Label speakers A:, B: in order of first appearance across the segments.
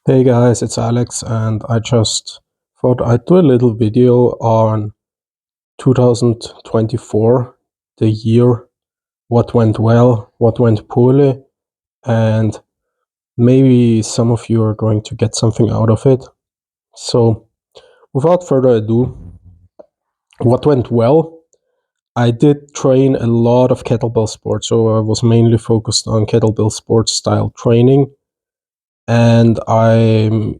A: Hey guys, it's Alex, and I just thought I'd do a little video on 2024, the year, what went well, what went poorly, and maybe some of you are going to get something out of it. So, without further ado, what went well? I did train a lot of kettlebell sports, so I was mainly focused on kettlebell sports style training, and I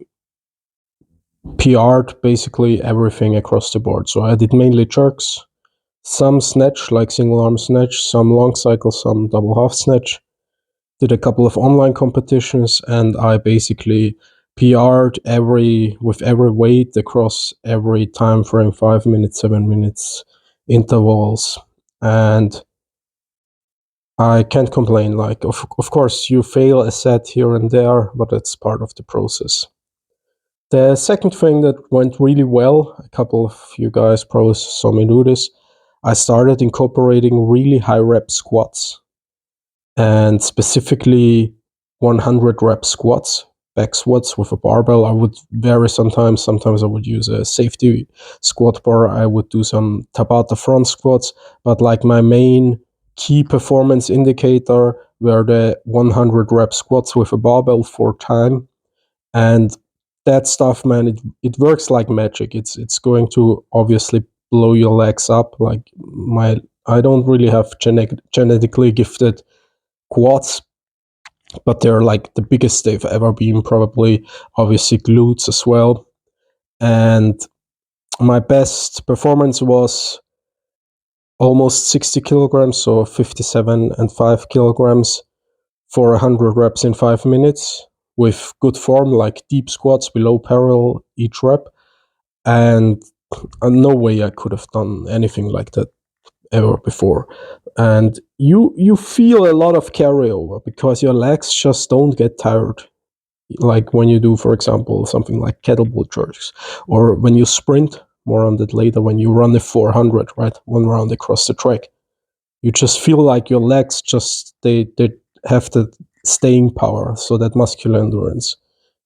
A: PR'd basically everything across the board. So I did mainly jerks, some snatch, like single arm snatch, some long cycle, some double half snatch. Did a couple of online competitions, and I basically PR'd with every weight across every time frame, 5 minutes, 7 minutes intervals. And I can't complain. Like, of course, you fail a set here and there, but it's part of the process. The second thing that went really well, a couple of you guys probably saw me do this, I started incorporating really high rep squats, and specifically 100 rep squats, back squats with a barbell. I would vary sometimes. Sometimes I would use a safety squat bar. I would do some Tabata front squats, but like my main key performance indicator were the 100 rep squats with a barbell for time. And that stuff, man, it works like magic. It's going to obviously blow your legs up. Like I don't really have genetically gifted quads, but they're like the biggest they've ever been, probably. Obviously glutes as well. And my best performance was almost 60 kilograms, so 57 and 5 kilograms for 100 reps in 5 minutes with good form, like deep squats below parallel each rep. And no way I could have done anything like that ever before. And you feel a lot of carryover because your legs just don't get tired. Like when you do, for example, something like kettlebell jerks, or when you sprint, more on that later, when you run the 400, right? One round across the track. You just feel like your legs they have the staying power, so that muscular endurance.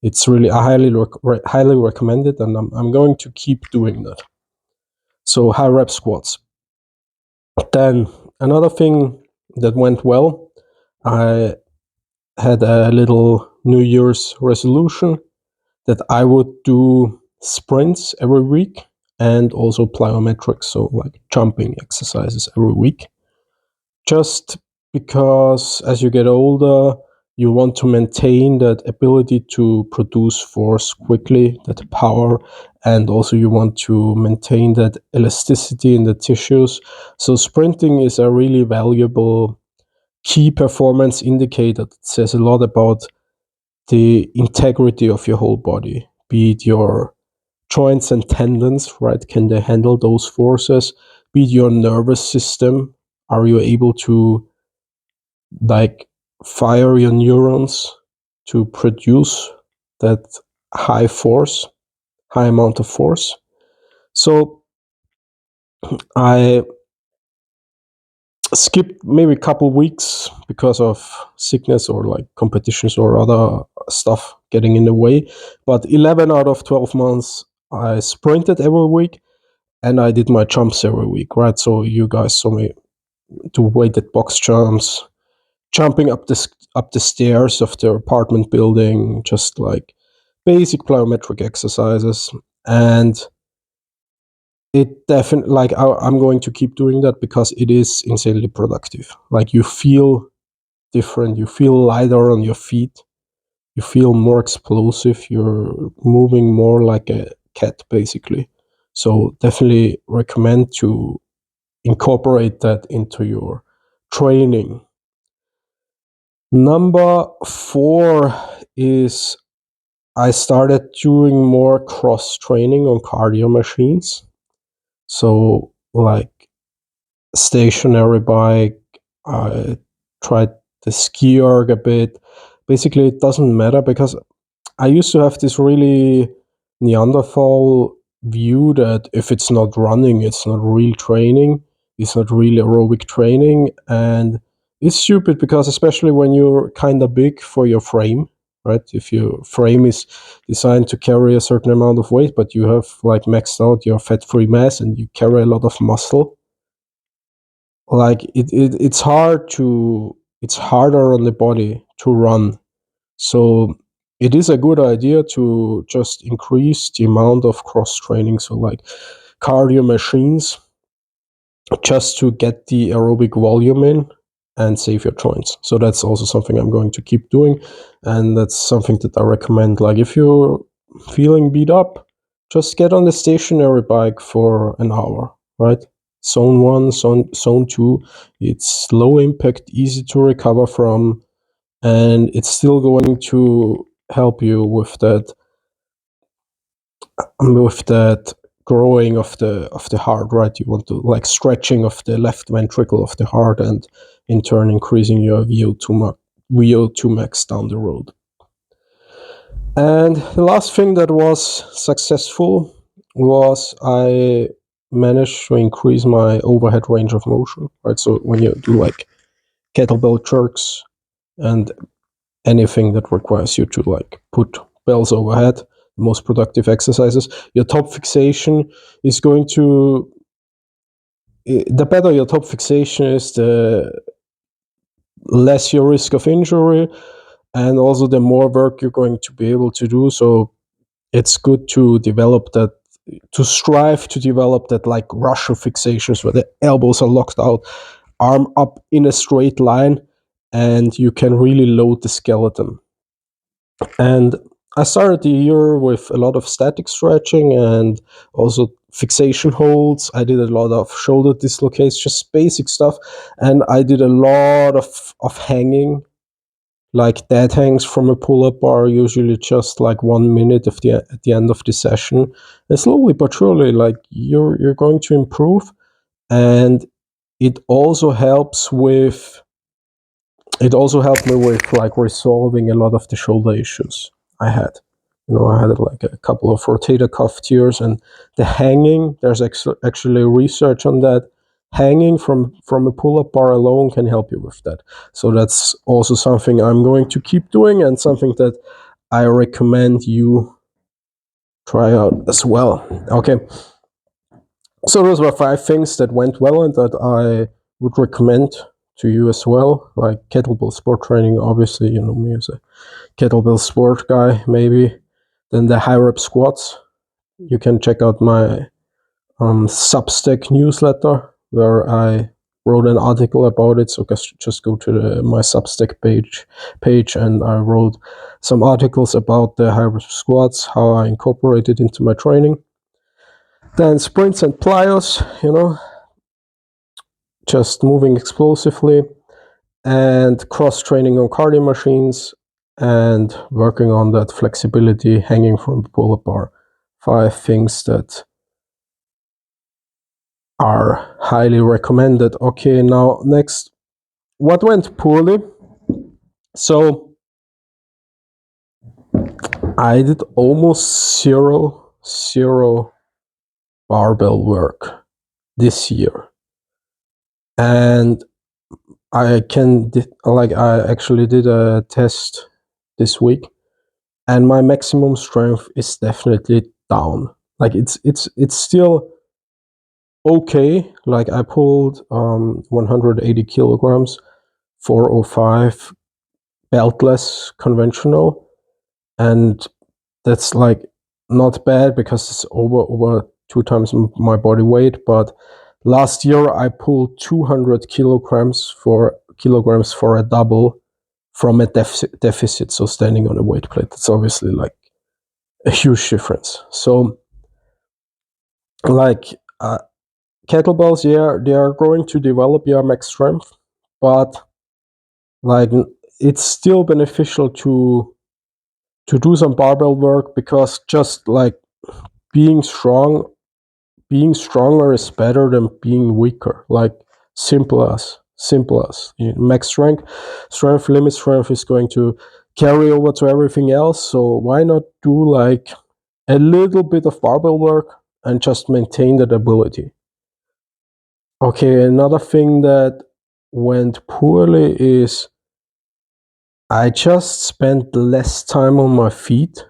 A: It's really, I highly recommend it, and I'm going to keep doing that. So high rep squats. Then another thing that went well, I had a little New Year's resolution that I would do sprints every week and also plyometrics, so like jumping exercises every week. Just because as you get older, you want to maintain that ability to produce force quickly, that power, and also you want to maintain that elasticity in the tissues. So sprinting is a really valuable key performance indicator that says a lot about the integrity of your whole body, be it your joints and tendons, right? Can they handle those forces? Be it your nervous system. Are you able to like fire your neurons to produce that high force, high amount of force? So I skipped maybe a couple weeks because of sickness or like competitions or other stuff getting in the way. But 11 out of 12 months, I sprinted every week and I did my jumps every week, right? So you guys saw me do weighted box jumps, jumping up the stairs of the apartment building, just like basic plyometric exercises. And it definitely, like, I'm going to keep doing that because it is insanely productive. Like, you feel different, you feel lighter on your feet, you feel more explosive, you're moving more like a cat, basically. So definitely recommend to incorporate that into your training. Number 4 is I started doing more cross training on cardio machines. So like stationary bike, I tried the ski erg a bit. Basically, it doesn't matter because I used to have this really Neanderthal view that if it's not running, it's not real training, it's not real aerobic training. And it's stupid because, especially when you're kind of big for your frame, right? If your frame is designed to carry a certain amount of weight, but you have like maxed out your fat-free mass and you carry a lot of muscle, like it's harder on the body to run. So it is a good idea to just increase the amount of cross training, so like cardio machines, just to get the aerobic volume in and save your joints. So that's also something I'm going to keep doing, and that's something that I recommend. Like if you're feeling beat up, just get on the stationary bike for an hour, right? Zone 1, zone 2, it's low impact, easy to recover from, and it's still going to help you with that growing of the heart, right? You want to like stretching of the left ventricle of the heart, and in turn increasing your VO2 max down the road. And the last thing that was successful was I managed to increase my overhead range of motion, right? So when you do like kettlebell jerks and anything that requires you to like put bells overhead, most productive exercises, your top fixation is going to, the better your top fixation is, the less your risk of injury, and also the more work you're going to be able to do. So it's good to develop that, to strive to develop that like Russian fixations where the elbows are locked out, arm up in a straight line, and you can really load the skeleton. And I started the year with a lot of static stretching and also fixation holds. I did a lot of shoulder dislocates, just basic stuff. And I did a lot of hanging, like dead hangs from a pull-up bar, usually just like 1 minute at the end of the session. And slowly but surely, like you're going to improve. And it also helps with it also helped me with like resolving a lot of the shoulder issues I had. I had like a couple of rotator cuff tears, and the hanging, there's actually research on that. Hanging from a pull-up bar alone can help you with that. So that's also something I'm going to keep doing, and something that I recommend you try out as well. Okay. So those were 5 things that went well and that I would recommend to you as well. Like kettlebell sport training, obviously, you know me as a kettlebell sport guy, maybe. Then the high rep squats. You can check out my Substack newsletter where I wrote an article about it. So just go to my Substack page, and I wrote some articles about the high rep squats, how I incorporate it into my training. Then sprints and plyos, just moving explosively, and cross training on cardio machines, and working on that flexibility hanging from the pull-up bar. 5 things that are highly recommended. Okay, now next, what went poorly? So I did almost zero barbell work this year, and I actually did a test this week, and my maximum strength is definitely down. Like it's still okay. Like I pulled 180 kilograms, 405 beltless conventional, and that's like not bad because it's over 2 times my body weight. But last year I pulled 200 kilograms for a double from a deficit, so standing on a weight plate. That's obviously like a huge difference. So like kettlebells, yeah, they are going to develop your max strength, but like it's still beneficial to do some barbell work, because just like being stronger is better than being weaker. Like simple as max strength, limit strength is going to carry over to everything else. So why not do like a little bit of barbell work and just maintain that ability? Okay, another thing that went poorly is I just spent less time on my feet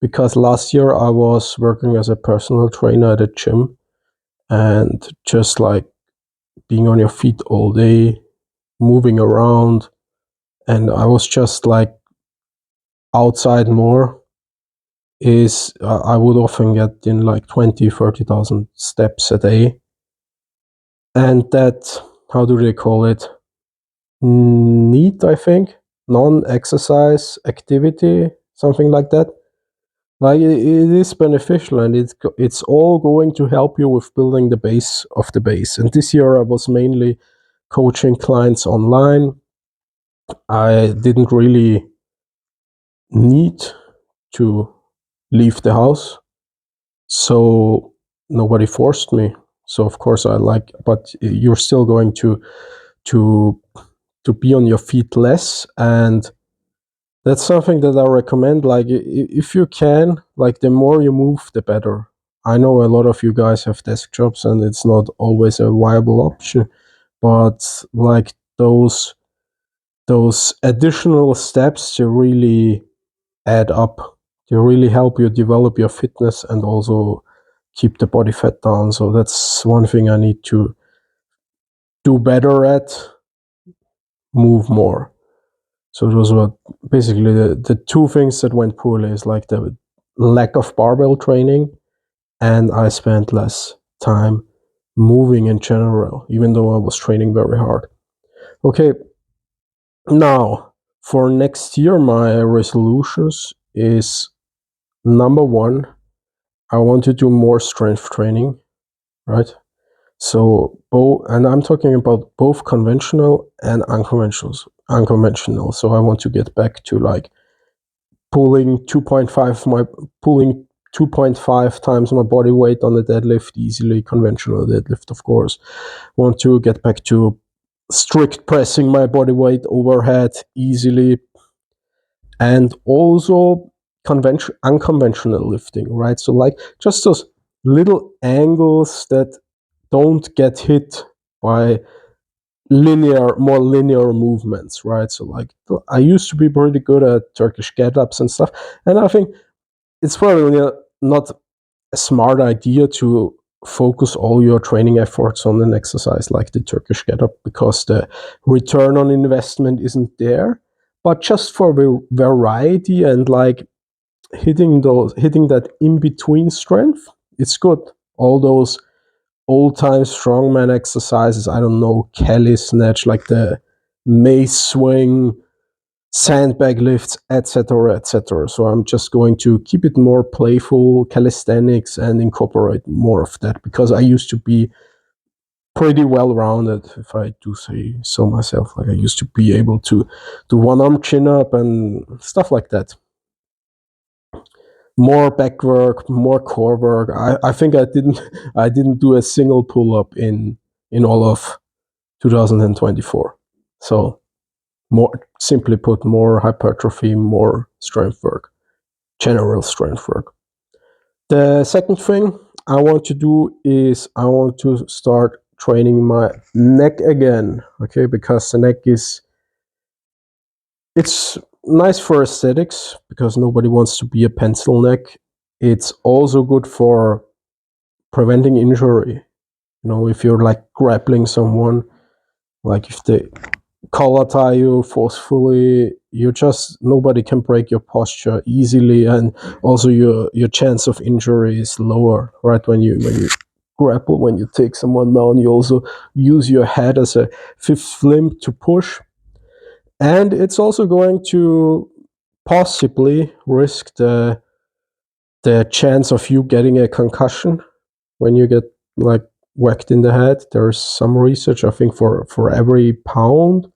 A: because last year I was working as a personal trainer at a gym, and just like being on your feet all day, moving around, and I was just like outside more is I would often get in like 20,000-30,000 steps a day. And that, how do they call it? NEAT, I think, non-exercise activity, something like that. Like it is beneficial, and it's all going to help you with building the base of the base. And this year I was mainly coaching clients online. I didn't really need to leave the house, so nobody forced me. So of course but you're still going to be on your feet less, and that's something that I recommend. Like if you can, like the more you move, the better. I know a lot of you guys have desk jobs, and it's not always a viable option, but like those additional steps to really add up, to really help you develop your fitness and also keep the body fat down. So that's one thing I need to do better at, move more. So those were basically the two things that went poorly, is like the lack of barbell training, and I spent less time moving in general, even though I was training very hard. Okay, now for next year, my resolutions is number one, I want to do more strength training, right? So and I'm talking about both conventional and unconventional. So I want to get back to like pulling 2.5 times my body weight on a deadlift easily, conventional deadlift, of course. Want to get back to strict pressing my body weight overhead easily, and also unconventional lifting, right? So like just those little angles that don't get hit by more linear movements, right? So like I used to be pretty good at Turkish get-ups and stuff, and I think it's probably not a smart idea to focus all your training efforts on an exercise like the Turkish get-up, because the return on investment isn't there. But just for variety and like hitting that in between strength, it's good. All those old time strongman exercises, I don't know, Kelly snatch, like the mace swing, sandbag lifts, etc., etc. So I'm just going to keep it more playful, calisthenics, and incorporate more of that, because I used to be pretty well-rounded, if I do say so myself. Like I used to be able to do one-arm chin-up and stuff like that. More back work, more core work. I think I didn't do a single pull-up in all of 2024. So more, simply put, more hypertrophy, more strength work, general strength work. The second thing I want to do is I want to start training my neck again, okay? Because the neck it's nice for aesthetics, because nobody wants to be a pencil neck. It's also good for preventing injury. You know, if you're like grappling someone, like if they collar tie you forcefully, nobody can break your posture easily, and also your chance of injury is lower, right? When you grapple, when you take someone down, you also use your head as a fifth limb to push, and it's also going to possibly risk the chance of you getting a concussion when you get like whacked in the head. There's some research, I think, for every pound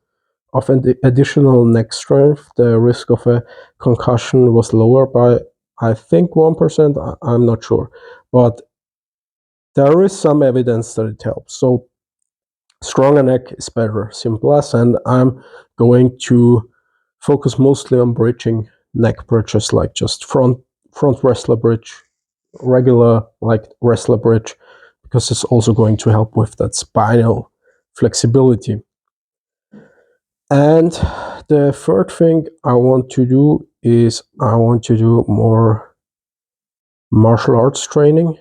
A: of additional neck strength, the risk of a concussion was lower by, I think, 1%. I'm not sure, but there is some evidence that it helps. So stronger neck is better, simple as. And I'm going to focus mostly on bridging neck bridges, like just front wrestler bridge, regular like wrestler bridge, because it's also going to help with that spinal flexibility. And the third thing I want to do is I want to do more martial arts training,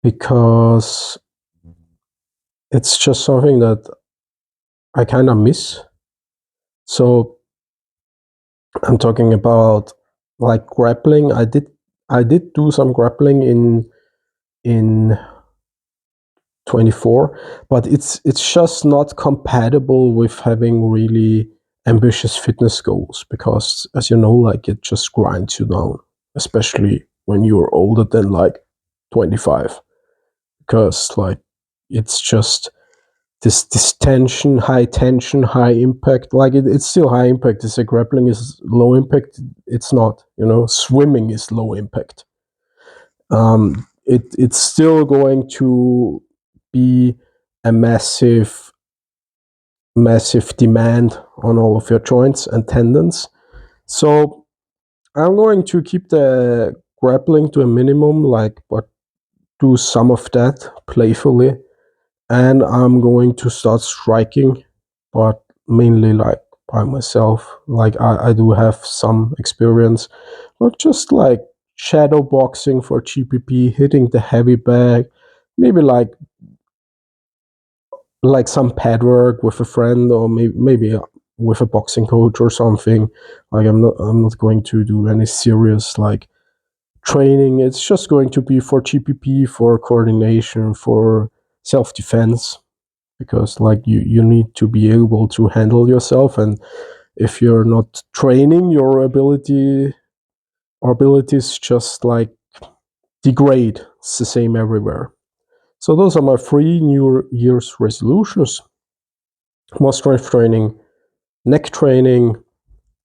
A: because it's just something that I kind of miss. So I'm talking about like grappling. I did do some grappling in 24, but it's just not compatible with having really ambitious fitness goals, because as you know, like it just grinds you down, especially when you're older than like 25, because like it's just this tension, high impact. Like it's still high impact. It's a grappling is low impact. It's not, swimming is low impact. It's still going to be a massive demand on all of your joints and tendons. So I'm going to keep the grappling to a minimum, like, but do some of that playfully. And I'm going to start striking, but mainly like by myself. Like I do have some experience, but just like shadow boxing for GPP, hitting the heavy bag, maybe like some pad work with a friend, or maybe with a boxing coach or something. Like I'm not going to do any serious like training. It's just going to be for GPP, for coordination, for self defense, because like you need to be able to handle yourself, and if you're not training, your abilities just like degrade. It's the same everywhere. So those are my 3 New Year's resolutions: more strength training, neck training,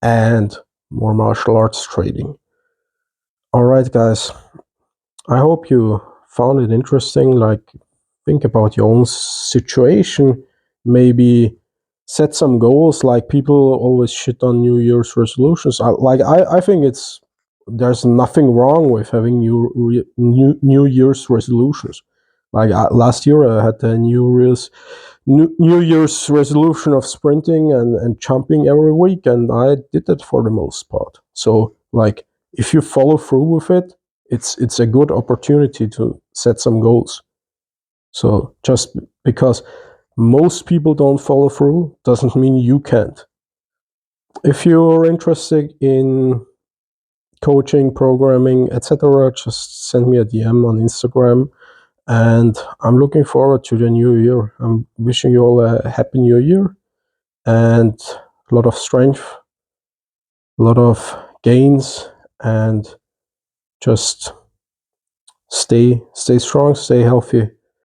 A: and more martial arts training. All right, guys, I hope you found it interesting. Like, think about your own situation, maybe set some goals. Like, people always shit on New Year's resolutions. I think there's nothing wrong with having New Year's resolutions. Like, last year I had a New Year's resolution of sprinting and jumping every week, and I did that for the most part. So like, if you follow through with it, it's a good opportunity to set some goals. So just because most people don't follow through doesn't mean you can't. If you're interested in coaching, programming, etc., just send me a DM on Instagram. And I'm looking forward to the new year. I'm wishing you all a happy new year and a lot of strength, a lot of gains, and just stay strong, stay healthy.